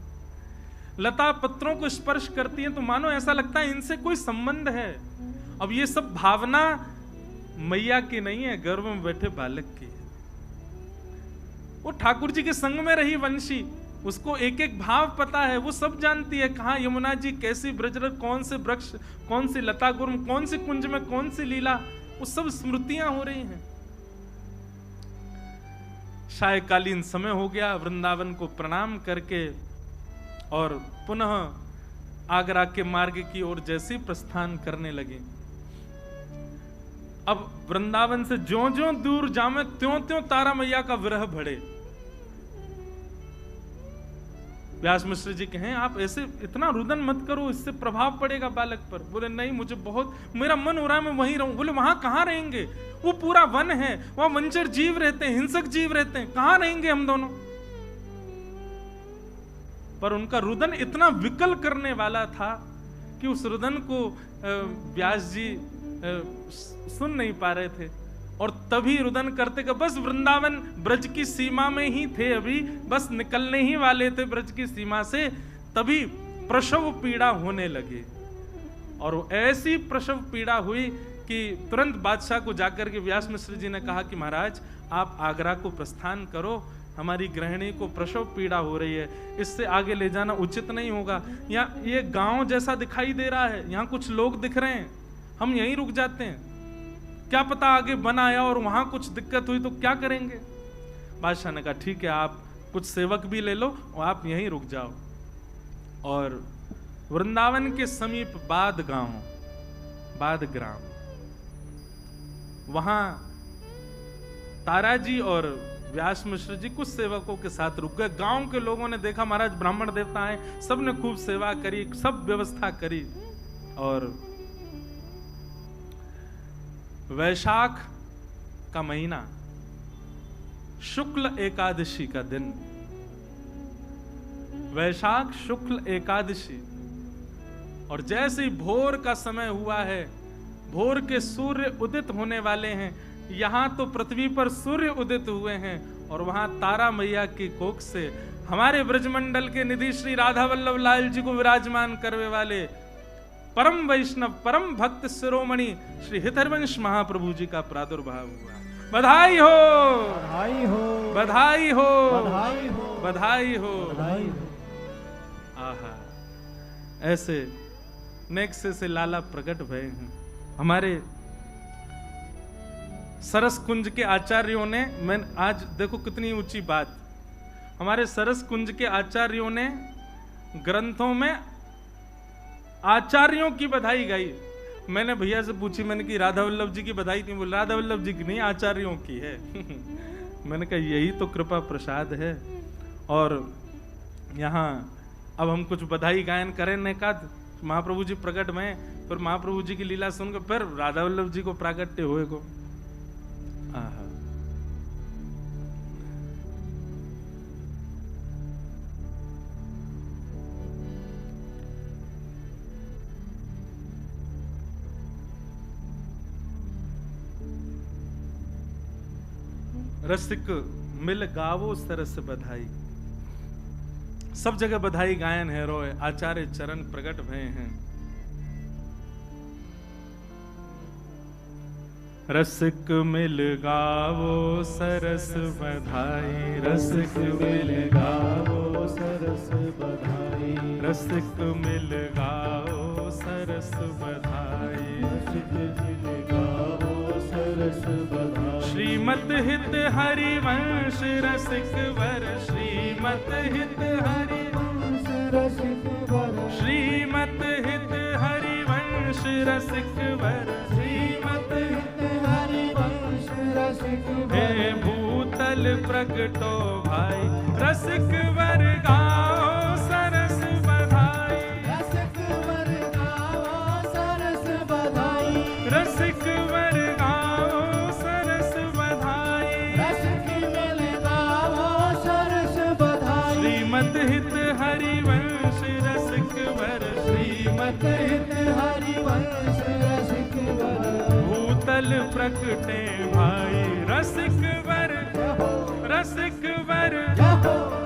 लता पत्रों को स्पर्श करती हैं तो मानो ऐसा लगता है इनसे कोई संबंध है। अब ये सब भावना मैया की नहीं है, गर्भ में बैठे बालक की है। वो ठाकुर जी के संग में रही वंशी, उसको एक एक भाव पता है, वो सब जानती है कहाँ यमुना जी कैसी ब्रजरथ, कौन से वृक्ष, कौन सी लता गुर्म, कौन सी कुंज में कौन सी लीला, वो सब स्मृतियां हो रही हैं। सायकालीन समय हो गया, वृंदावन को प्रणाम करके और पुनः आगरा के मार्ग की ओर जैसे प्रस्थान करने लगे। अब वृंदावन से ज्यों ज्यों दूर जामे त्यों त्यों तारा मैया का विरह बढ़े। व्यास मिश्र जी कहें आप ऐसे इतना रुदन मत करो, इससे प्रभाव पड़ेगा बालक पर। बोले नहीं, मुझे बहुत, मेरा मन हो रहा है मैं वहीं रहूं। बोले वहां कहां रहेंगे, वो पूरा वन है, वहां वंचर जीव रहते हैं, हिंसक जीव रहते हैं, कहां रहेंगे हम दोनों। पर उनका रुदन इतना विकल करने वाला था कि उस रुदन को व्यास जी सुन नहीं पा रहे थे। और तभी रुदन करते कि बस वृंदावन ब्रज की सीमा में ही थे, अभी बस निकलने ही वाले थे ब्रज की सीमा से, तभी प्रसव पीड़ा होने लगी। और ऐसी प्रसव पीड़ा हुई कि तुरंत बादशाह को जाकर के व्यास मिश्र जी ने कहा कि महाराज आप आगरा को प्रस्थान करो, हमारी गृहिणी को प्रसव पीड़ा हो रही है, इससे आगे ले जाना उचित नहीं होगा। यहाँ ये गांव जैसा दिखाई दे रहा है, यहाँ कुछ लोग दिख रहे हैं, हम यहीं रुक जाते हैं, क्या पता आगे बन आया और वहां कुछ दिक्कत हुई तो क्या करेंगे। बादशाह ने कहा ठीक है, आप कुछ सेवक भी ले लो और आप यहीं रुक जाओ। और वृंदावन के समीप बाद गांव, बाद ग्राम, वहां ताराजी और व्यास मिश्र जी कुछ सेवकों के साथ रुक गए। गांव के लोगों ने देखा महाराज ब्राह्मण देवता आए, सबने खूब सेवा करी, सब व्यवस्था करी। और वैशाख का महीना, शुक्ल एकादशी का दिन, वैशाख शुक्ल एकादशी, और जैसे ही भोर का समय हुआ है, भोर के सूर्य उदित होने वाले हैं, यहां तो पृथ्वी पर सूर्य उदित हुए हैं और वहां तारा मैया की कोख से हमारे ब्रजमंडल के निधि श्री राधा वल्लभ लाल जी को विराजमान करने वाले परम वैष्णव, परम भक्त शिरोमणि श्री हितरवंश महाप्रभु जी का प्रादुर्भाव हुआ। बधाई हो, बधाई हो, बधाई हो, बधाई हो, बधाई हो, बधाई हो। आहा, ऐसे नेक्से से लाला प्रकट भय हैं। हमारे सरस कुंज के आचार्यों ने, मैं आज देखो कितनी ऊंची बात, हमारे सरस कुंज के आचार्यों ने ग्रंथों में आचार्यों की बधाई गाई। मैंने भैया से पूछी, मैंने कि राधा वल्लभ जी की बधाई नहीं, बोल राधा वल्लभ जी की नहीं, आचार्यों की है। मैंने कहा यही तो कृपा प्रसाद है। और यहाँ अब हम कुछ बधाई गायन करें ने का महाप्रभु जी प्रकट में, फिर महाप्रभु जी की लीला सुनकर फिर राधा वल्लभ जी को प्राकट्य हुए को। आहा, रसिक मिल गावो सरस बधाई, सब जगह बधाई गायन है रोए, आचार्य चरण प्रकट भय हैं। रसिक मिल गावो सरस बधाई, रसिक मिल गावो सरस बधाई, रसिक मिल गावो सरस बधाई, रसिक मिल गावो सरस बधाई। श्रीमत हित हरिवंश रसिक वर, श्रीमत हित हरिवंश रसिक वर, श्रीमत हित हरिवंश रसिक वर, श्रीमत हित हरिवंश रसिक वर। हे भूतल प्रगटो भाई, रसिक वर गाओ सरस बधाई, रसिक वर गाओ सरस बधाई, रसिक वर गाओ सरस बधाई, रसिक मिल गाओ सरस बधाई। श्रीमत हित हरिवंश रसिक वर, श्रीमत हित हरिवंश रसिक वर। भूतल प्रकटे भाई, रसिक वर, रसिक वर,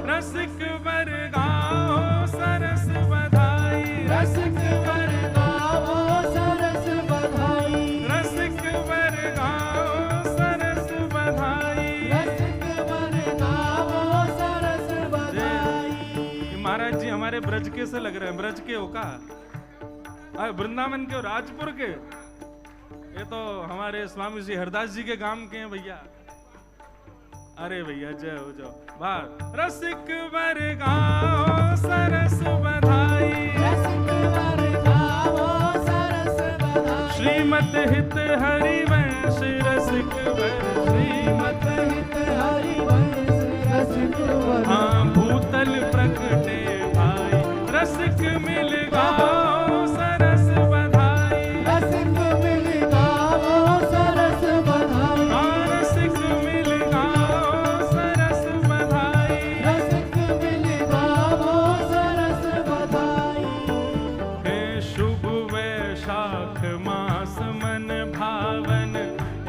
रसिक वर गाओ सरस कैसे लग रहे हैं? ब्रज के हो का? वृंदावन के हो? राजपुर के? ये तो हमारे स्वामी जी हरदास जी के गांव के हैं भैया। अरे भैया जय हो जाओ। बात रसिक वर गाओ सरस बधाई, रसिक वर गाओ सरस बधाई, श्रीमत हित हरिवंश रसिक वर, श्रीमत हित हरिवंश रसिक वर। हाँ भूतल प्रकटे भाई, रसिक मिल गाओ सरस बधाई, रसिक मिल गाओ सरस बधाई, हाँ रसिक मिल गाओ सरस बधाई, रसिक मिल गाओ सरस बधाई। हे शुभ वैशाख मास मन भावन,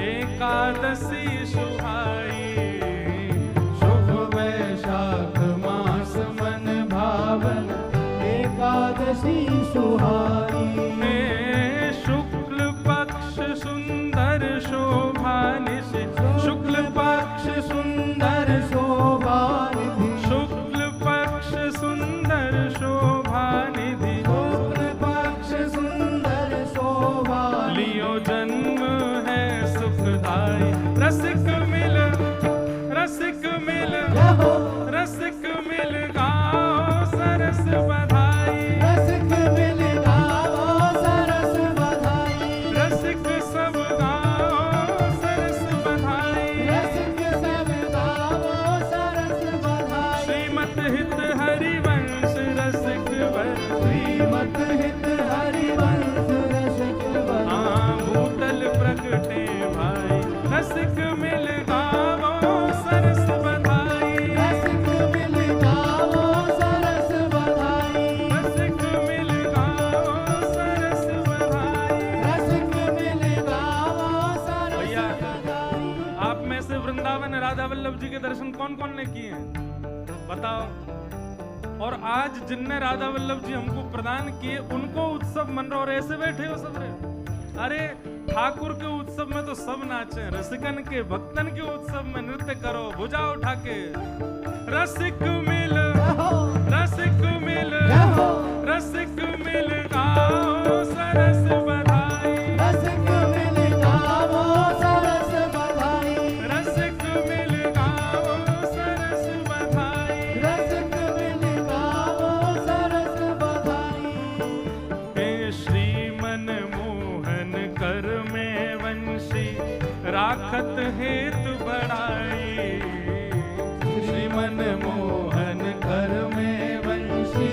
एकादशी सुहाई, शुभ वैशाख मास मन भावन, एकादशी सुहाई। हे शुक्ल पक्ष सुंदर शोभा निशि, शुक्ल पक्ष सुंदर शोभा निधि, शुक्ल पक्ष सुंदर शोभा निधि, शुक्ल पक्ष सुंदर शोभा लियो जन्म है सुखदाई, रसिक मिल रहो, रसिक मिल गाओ सरस बधाई, रसिक मिल गाओ सरस बधाई, रसिक सब गाओ सरस बधाई, रसिक सब गाओ सरस बधाई। श्रीमत हित हरिवंश रसिक वर, श्रीमत हित हरिवंश रसिक वर। हाँ भूतल प्रकटे भाई, रसिक मिल गाओ सरस बधाई, रसिक मिल गाओ सरस बधाई, रसिक मिल गाओ सरस बधाई। रसिक मिल गाओ सरस भैया, बधाई। आप में से वृंदावन राधा वल्लभ जी के दर्शन कौन कौन ने किए हैं? बताओ। और आज जिनने राधा वल्लभ जी हमको प्रदान किए उनको उत्सव मन रहा, और ऐसे बैठे हो सब रे। अरे ठाकुर के उत्सव में तो सब नाचे, रसिकन के भक्तन के उत्सव में नृत्य करो भुजा उठा के। रसिक मिल रहो, रसिक मिल रहो, रसिक मिल गाओ सरस बधाई, रसिक मिल गाओ सरस बधाई, रसिक मिल गाओ सरस बधाई, रसिक मिल गाओ सरस बधाई। हे श्रीमन मोहन कर में वंशी, राखत हेतु बढ़ाई, श्रीमन मोहन कर में वंशी,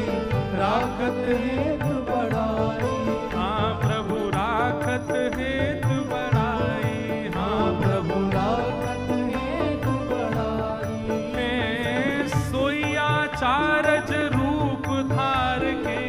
राखत हेतु बढ़ाई। हाँ प्रभु राखत हेतु बढ़ाई, हाँ प्रभु राखत हेतु बढ़ाई। में सोया चारज रूप धार के,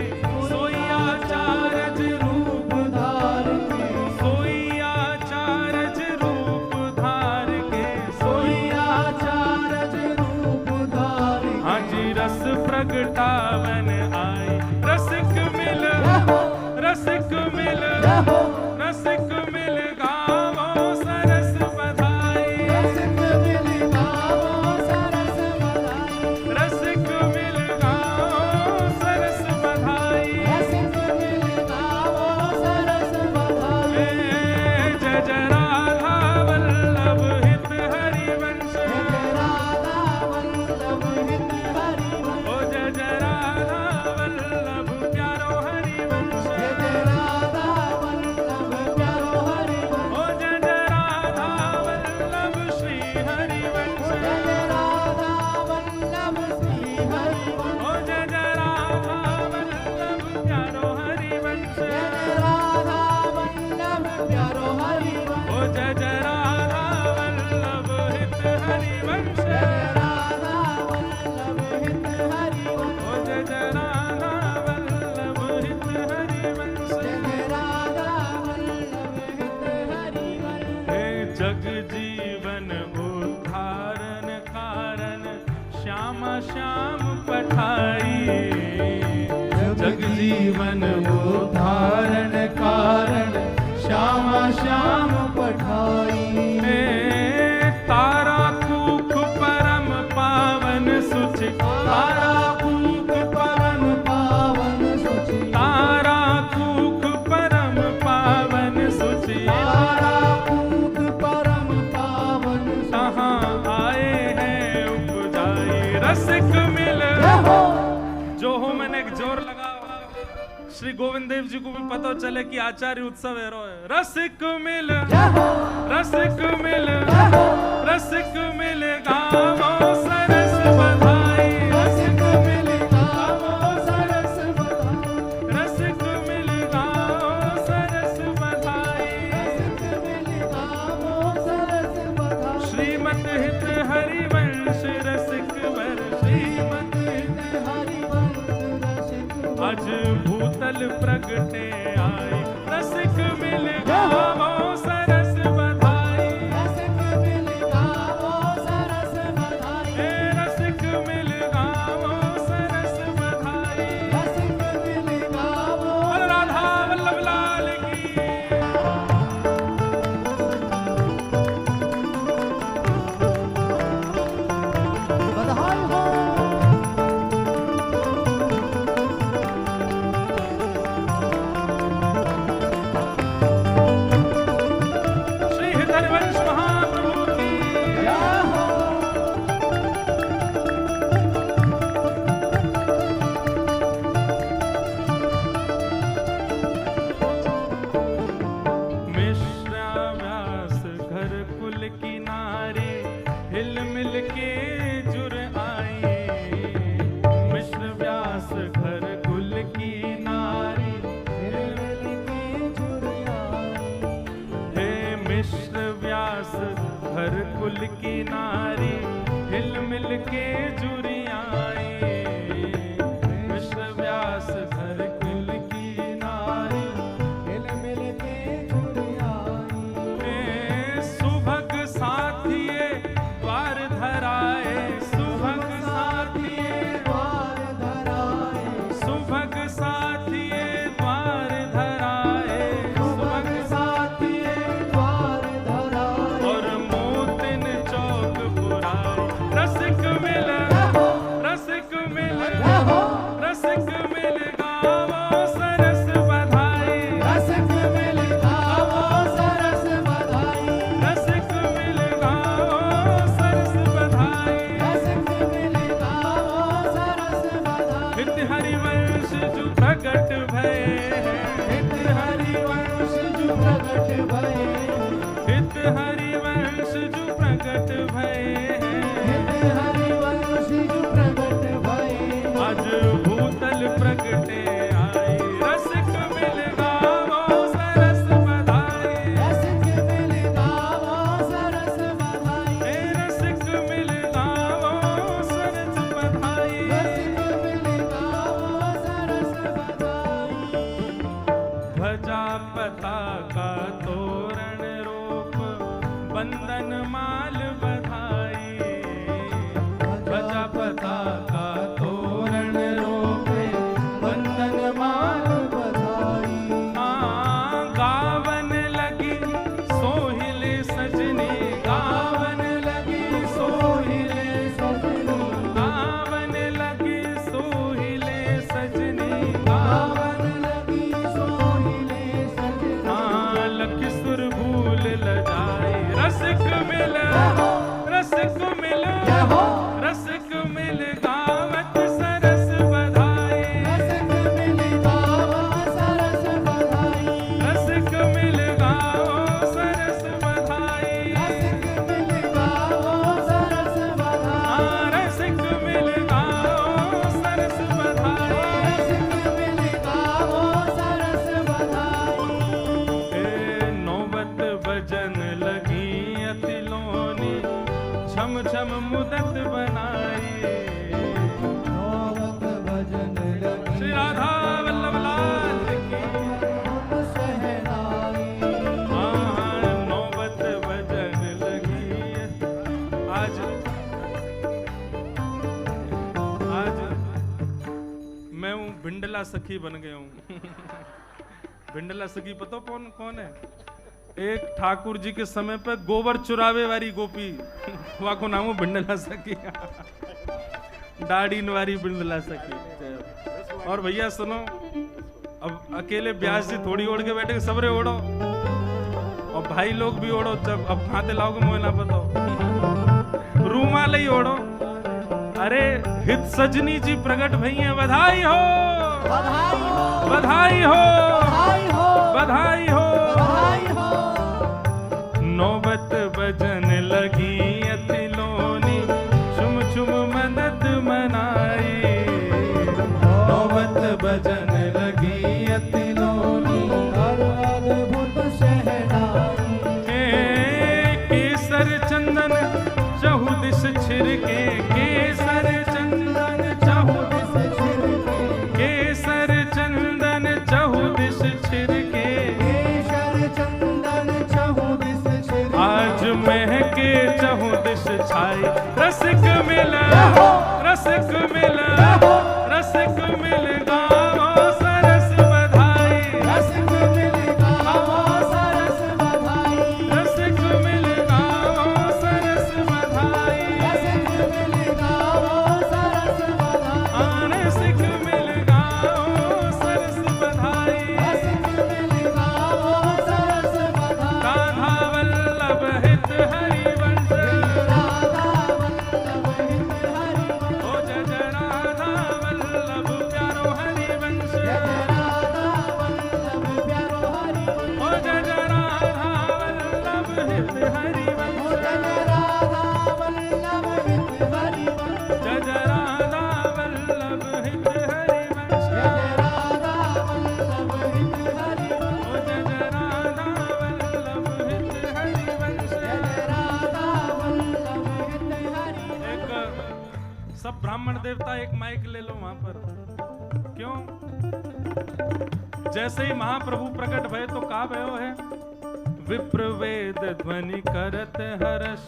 सोया चारज रूप, धार के, सोया चारज रूप धार के, सोया चारज रूप धार के। हाँ जी रस प्रगटावन आई, रसिक मिल रहो, रसिक मिल रहो, रसिक मिल गाओ सरस बधाई, रसिक मिल गाओ सरस बधाई, रसिक मिल गाओ सरस बधाई, रसिक मिल गाओ सरस बधाई। जय जय राधा वल्लभ हित हरिवंश, जय राधा वल्लभ हित हरिवंश, ओ जय जय राधा वल्लभ प्यारो हरिवंश, जय राधा वल्लभ प्यारो हरिवंश, ओ जय जय राधा वल्लभ श्री हरिवंश, जय राधा वल्लभ श्री हरिवंश, ओ जय जय राधा वल्लभ प्यारो हरिवंश, जय राधा वल्लभ प्यारो हरिवंश, ओ जय जय राधा वल्लभ हित हरिवंश, जय राधा वल्लभ हित हरिवंश, ओ जय जय राधा वल्लभ हित हरिवंश। जय राधा वल्लभ हित हरिवंश। हे जग जीवन उद्धारण कारण, श्यामा श्याम पठाई, जग जीवन उद्धारण कारण, श्यामा श्याम पठाई। हे तारा कूख परम पावन सुचि, तारा कूक परम पावन तुम्हारा पूत परम पावन कहाँ आए हैं उपजाई रसिक मिल। जो हो मैंने एक जोर लगा श्री गोविंद देव जी को भी पता चले कि आचार्य उत्सव है रसिक मिल रसिक मिल रसिक मिल गावो सरस बधाई रसिक मिल गावो सरस बधाई रसिक मिल गावो सरस बधाई रसिक मिल गावो सरस बधाई श्रीमत हित हरिवंश रसिक वर श्रीमत हित हरिवंश रसिक आज भूतल प्रगटे आई रसिक मिल गावो सरस बधाई रसिक मिल गावो सरस बधाई हे रसिक मिल गावो सरस बधाई रसिक मिल गावो बोल राधा वल्लभ लाल की बधाई हो श्री हरिवंश महाप्रभु की जय हो मिश्रा व्यास घर कुल की नारी हिल मिल के जुर आई मिश्र व्यास घर कुल की नारी हिल मिल के जुर आई हे मिश्र व्यास घर कुल की नारी हिल मिल के जुरी आई मिश्र व्यास घर कुल की नारी हिल मिल के जुड़ियाई हे सुभग साथिये द्वार धराए सुभग साथिये द्वार धराए सुभग साथिये द्वार धराए सुभग साथिये द्वार धराए और मोतिन चौक पुराए रसिक मिल रसिक मिल रसिक मिल गावो सरस बधाई रसिक मिल गावो सरस बधाई रसिक मिल गावो सरस बधाई रसिक मिल गावो सरस बधाई हित हरिवंश जो प्रगट भये हित हरिवंश जो प्रगट भये हित हरिवंश जो प्रगट भये हित हरिवंश जो प्रगट भये आज भूतल प्रगटे आई रसिक मिल गावो सरस बधाई रसिक मिल गावो सरस बधाई हे रसिक मिल गावो सरस बधाई रसिक मिल गावो सरस बधाई ध्वजा पताका तोरण रोप बंदन माल बधाई ध्वजा पताका तोरण रोपे बंदन माल बधाई गावन लगी सोहिले सजनी गावन लगी सोहिले सजनी गावन लगी सोहिले सजनी गावन लगी सोहिले सजनी लख सुर भूल लजाई रसिक मिल रसिक मिल रसिक मिल गावत सरस बधाई रसिक मिल गावो सरस बधाई रसिक मिल गाओ सरस बधाई रसिक मिल गावो सरस बधाई रसिक मिल गाओ सरस बधाई रसिक मिल गावो सरस बधाई नौबत भजन लगी अतिलोनी छम छम मुदत बनाई नौवत भजन लगी श्री राधा वल्लभ लाल की सहनाई नौबत भजन लगी आज मैं हूँ भिंडला सखी बन गया हूँ भिंडला सखी पता कौन कौन है एक ठाकुर जी के समय पे गोबर चुरावे वाली गोपी वहाँ को नाम हो भिंडला सखी दाढ़ी वारी भिंडला सखी। और भैया सुनो, अब अकेले ब्यास जी थोड़ी ओढ़ के बैठे सबरे ओढ़ो, और भाई लोग भी ओढ़ो, जब अब खाते लाओगे मोह ना बताओ, रूमाल ही ओढ़ो। अरे हित सजनी जी प्रकट भई हैं, बधाई हो बधाई हो बधाई हो बधाई हो बधाई हो। बधाई हो नौबत बजन लगी अतिलोनी, छुम छुम मदद मनाई। नौबत बजन लगी अतिलोनी, अद्भुत शहनाई। केसर चंदन चहुदिस छिड़के, केसर चंदन चहुदिस छिड़के, केसर चंदन चहुदिस छिड़के, केशर चंदन चहुदिस छिड़के। आज महके चहुदिस छाई। रसिक मिला रसिक मिला रसिक मिल गाओ सरस बधाई। रसिक मिल गाओ सरस बधाई। रसिक मिल गाओ सरस बधाई। रसिक मिल गाओ सरस बधाई। रसिक मिल गाओ सरस बधाई। रसिक मिल गाओ सरस बधाई। राधा वल्लभ हित हरिवंश, राधा वल्लभ हित हरिवंश। ओ जय जय राधा वल्लभ प्यारो हरिवंश, जय राधा वल्लभ प्यारो हरिवंश। ओ जय जय राधा वल्लभ हित हरिवंश, जय राधा वल्लभ हित हरिवंश। जय जय राधा वल्लभ हित हरिवंश, जय राधा वल्लभ हित हरिवंश। ओ जय जय राधा वल्लभ हित हरिवंश। जय राधा वल्लभ हित हरिवंश। एक सब ब्राह्मण देवता एक माइक ले लो वहां पर। क्यों? जैसे ही महाप्रभु प्रकट भय तो का भयो है? विप्र वेद ध्वनि करत हर्ष,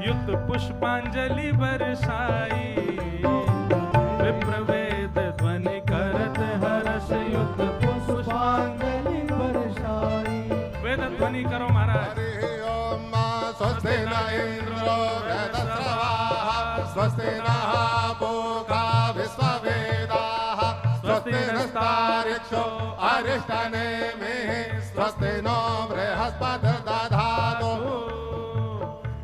युत पुष्पांजलि बरसाई। विप्र वेद ध्वनि करत हर्ष, युत पुष्पांजलि बरसाई। वेद ध्वनि करो महाराज। हरि ओम स्वस्ति न इंद्रो वृद्धश्रवाः, स्वस्ति नः पूषा विश्ववेदाः, स्वस्ति नस्तार्क्ष्यो अरिष्टनेमिः, स्वस्ति नो बृहस्पतिर्दधातु।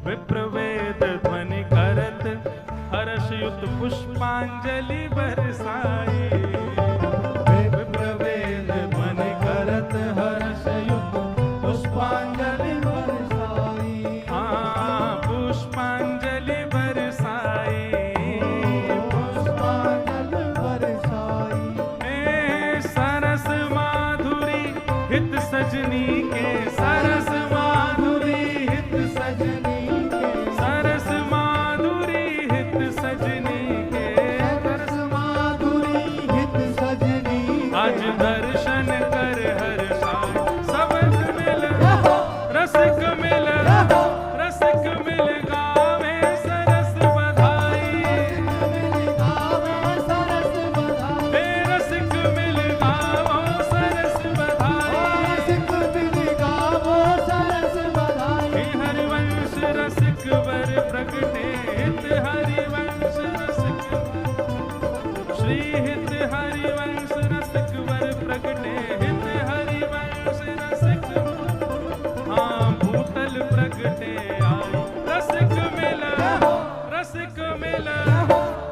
विप्रवेद ध्वनि करत हर्ष, युत पुष्पांजलि बरसाई। विप्रवेद ध्वनि करत हर्ष, युत पुष्पांजलि बरसाई। पुष्पांजलि बरसाई। पुष्पांजलि बरसाई। सरस माधुरी हित सजनी के, सरस माधुरी हित सजनी के सरस माधुरी हित सजनी के, सरस माधुरी हित सजनी के। आज दर्शन कर हर्षाय। सबक मिल रसिक मिल रसिक मिल गावे सरस बधाई। मिल गावे सरस बधाई। हे रसिक मिल गाओ सरस बधाई। रसिक मिल गावो सरस बधाई। हे हरिवंश रसिक वर प्रगटे, हित हरिवंश रसिक श्री हित हरिवंश रसिक वर प्रगटे, हित हरिवंश रसिक। हाँ भूतल प्रगटे आई। रसिक मिल रसिक मिल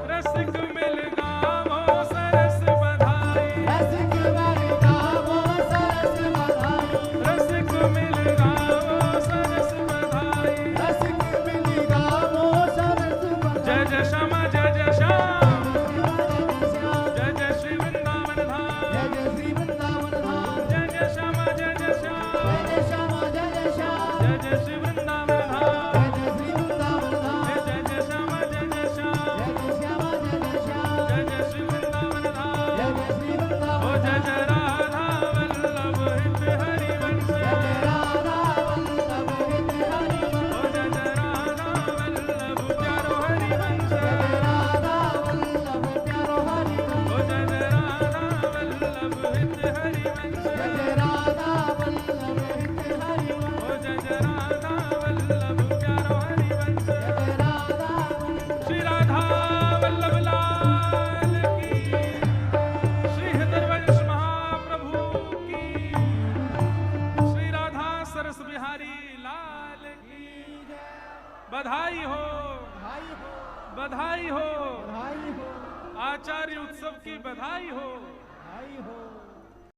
रसिक मिल गावो सरस बधाई। रसिक मिल गावो सरस बधाई। रसिक मिल गावो सरस बधाई। रसिक मिल गावो बिहारी लाल की जय। बधाई हो, बधाई हो, बधाई हो, बधाई हो, आचार्य उत्सव की बधाई हो। बधाई हो।